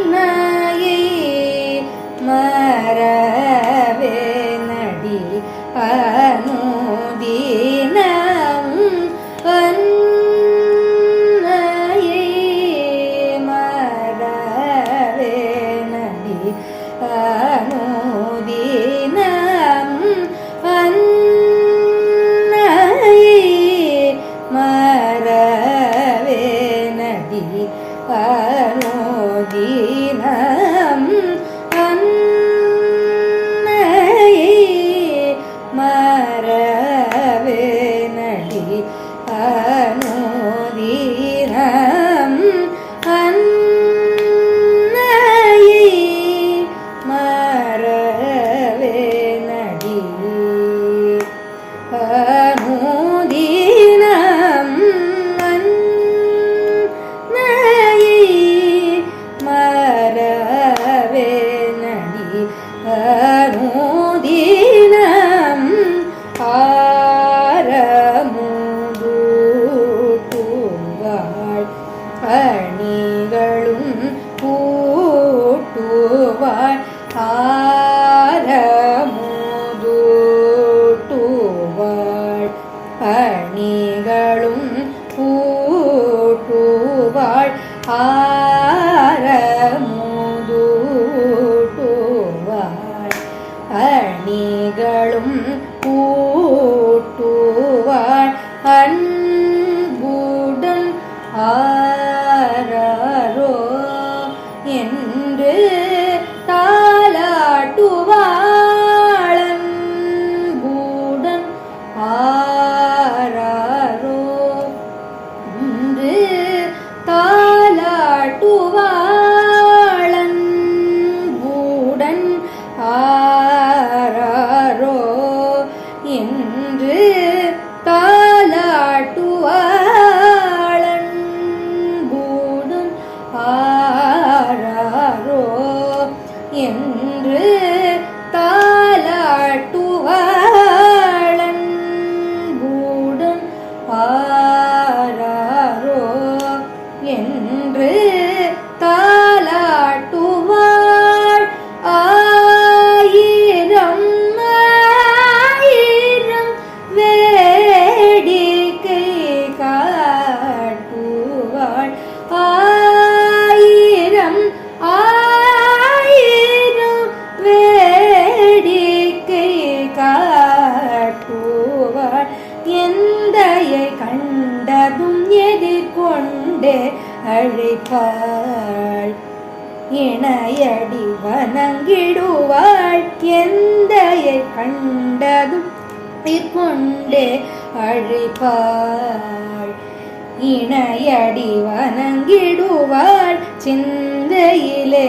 அன்னையை மறவே நடி அனுதினம் அன்னையை மறவே நடி அனுதினம் அன்னையை மறவே நடி அனுதினம் அன்னையை மறவே நடி அனுதினம் அன்னையை மறவே நடி அனுதினம் அன்னையை மறவே நடி அனுதினம் ஆரமுதூட்டுவாள் அணிகளும் கூட்டுவாள் ஆரமுதூட்டுவாள் அணிகளும் கூட்டுவாள் ஆரமுதூட்டுவாள் அணிகளும் கூட்டுவாள் அன்புடன் ஆராரோ என்று தாலாட்டுவாள் அன்புடன் ஆராரோ என்று தாலாட்டுவாள் அன்புடன் ஆராரோ என்று தாலாட்டுவாள் அன்புடன் ஆராரோ என்று தாலாட்டுவாள் அன்புடன் ஆராரோ என்று தாலாட்டுவாள் ஆயிரம் ஆயிரம் வேடிக்கை காட்டுவாள் ஆயிரம் ஆயிரம் வேடிக்கை காட்டுவாள் எந்தையை கண்டதும் எதிர்கொண்டே அழைப்பாள் இணையடி வணங்கிடுவாள் எந்தையை கண்டதும் எதிர்கொண்டே அழைப்பாள் இணையடி வணங்கிடுவாள் சிந்தையிலே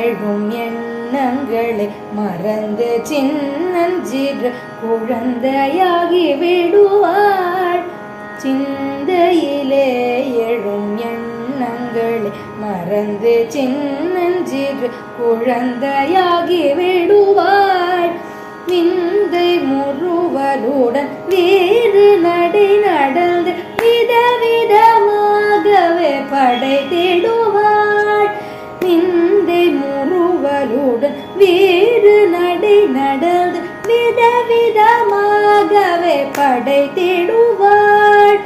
எழும் எண்ணங்களை மறந்து சின்னஞ்சிறு குழந்தையாகி விடுவாள் சிந்தையிலே எழும் எண்ணங்களை மறந்து சின்னஞ்சிறு குழந்தையாகி விடுவாள் விந்தை முறுவலுடன் வேறு நடை நடந்து விதவிதமாகவே படைத்திடுவாள் விந்தை முறுவலுடன் வேறு நடை நடந்து விதவிதமாகவே படைத்திடுவாள்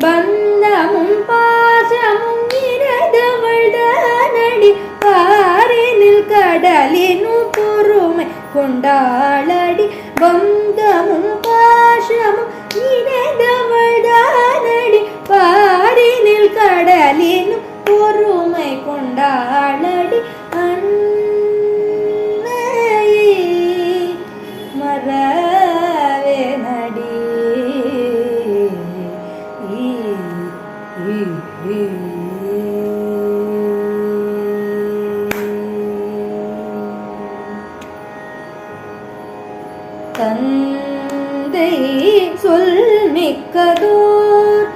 பந்தமும் பாசமும் இறந்தவள் தானடி பாரினில் கடலினும் பொறுமை கொண்டாளடி பந்தமும் பாசமும் இறந்தவள் தானடி பாரினில் கடலினும் பொறுமை கொண்டாளடி அன்னையை மறவே நடி தந்தை சொல் மிக்கதோர்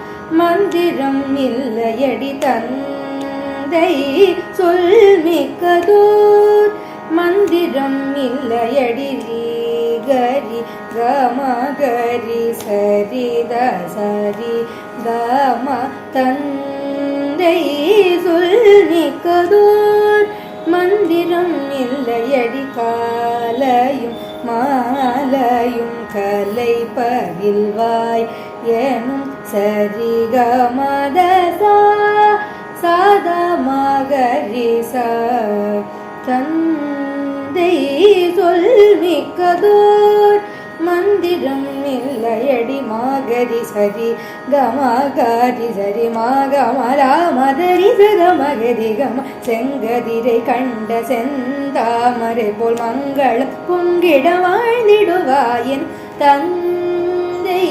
மந்திரம் இல்லையடி தந்தை சொல் மிக்கதோர் மந்திரம் இல்லையடி கரி கமகரி சரித சரி கம தந்தை சொல் மிக்கதோர் மந்திரம் இல்லையடி காலையும் மாலையும் கலை பகில்வாய் எனும் சரிகமதசா சாதமகரிசா தந்தை சொல் மிக்கதோர் மந்திரம் இல்லையடி மாகரி சரி கமகாரி சரி மாகமலா மதரி சகமகரி கம செங்கதிரை கண்ட செந்தாமரை போல் மங்களம் பொங்கிட வாழ்ந்திடுவாயின் தந்தை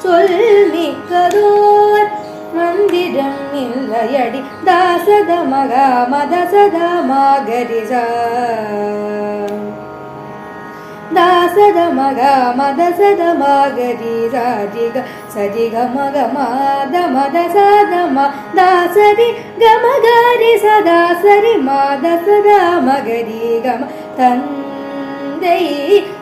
சொல் மிக்கதோர் மந்திரம் இல்லையடி தாசத மகா மதசத மாகரிசா தாசத மகா மதசத மாகரி ராஜிக சரிக மக மாத மத சதம தாசரி கமகாரி சதா சரி மாத சதா மகரி கம தந்தை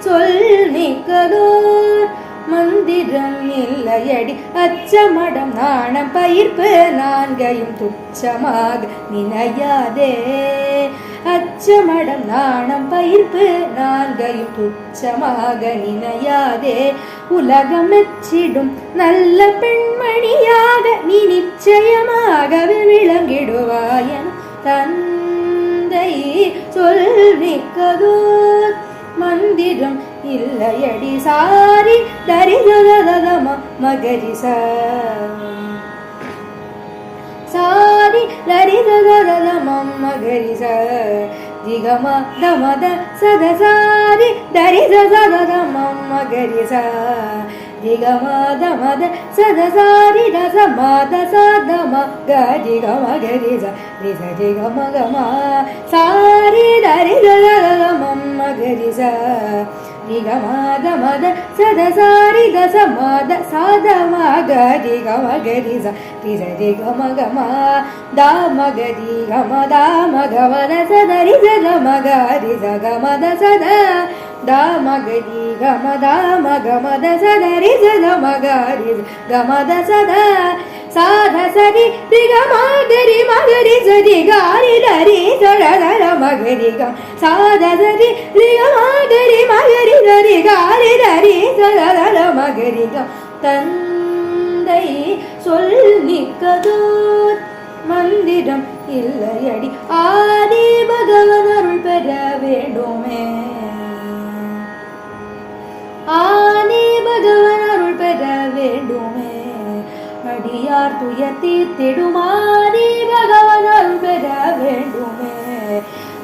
சொல் மிக்கதோர் மந்திரம் இல்லையடி அச்சமடம் நாணம் பயிர்ப்பு நான்கையும் துச்சமாக நினையாதே அச்சமடம் நாணம் பயிர்ப்பு நான்கையும் துச்சமாக நினையாதே உலகம் மெச்சிடும் நல்ல பெண்மணியாக நீ நிச்சயமாகவே விளங்கிடுவாயன் தந்தை சொல் மிக்கதோர் மந்திரம் இல்லையடி சாரி தரிதததம மகரிச சாரி தரிதததம மகரிச திகம தமத சத சாரி தரிதததம மகரிச திகம தமத சத சாரி தசமத சதம கரிகம கரிச ரிச திகம கம சாரி தரிதததம மகரிச ரிகமத மத சத சாரி தசமத சதம கரிகம கரிச ரிச திகம கம தாம கரிகம தாம கமத சத ரிச கம கரிச கமத சத தாம கரிகம தாம கமத சத ரிச கம கரிச கமத சத சாத சரி ரிகமகரி மகரி சரி காரி தரி சடதர மகரி கம் சாத சரி ரிகமகரி மகரி சரி காரி தரி சடதர மகரி கம் தந்தை சொல் மிக்கதோர் மந்திரம் இல்லையடி ஆதி பகவன் அருள் பெற வேண்டுமே ஆதி பகவன் அருள் பெற வேண்டுமே அடியார் துயர் தீர்த்திடுமாறி பகவன் அருள் பெற வேண்டுமே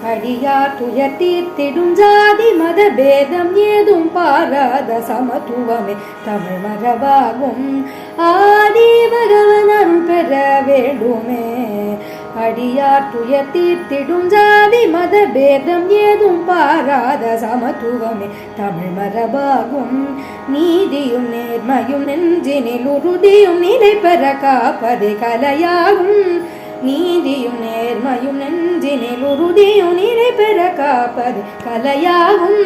அடியார் துயர் தீர்த்திடும் ஜாதி மத பேதம் ஏதும் பாராத சமத்துவமே தமிழ் மரபாகும் ஆதி பகவன் அருள் பெற வேண்டுமே அடியார் துயர் தீர்த்திடும் ஜாதி மத பேதம் ஏதும் பாராத சமத்துவமே தமிழ் மரபாகும் நீதியும் நேர்மையும் நெஞ்சினில் உறுதியும் நிலை பெற காப்பதே கலையாகும் நீதியும் நேர்மையும் நெஞ்சினில் உறுதியும் நிலை பெற காப்பது கலையாகும்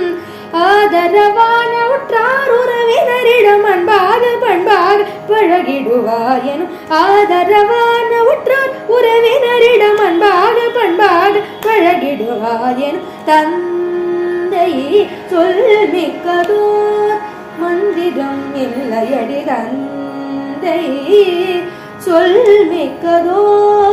ஆதரவான உற்றார் உறவினரிடம் அன்பாக பண்பாக பழகிடுவாயனும் ஆதரவான உற்றார் உறவினரிடம் அன்பாக பண்பாக பழகிடுவாயனும் தந்தை சொல் மிக்கதோர் மந்திரம் இல்லையடி தந்தை சொல் மிக்கதோர்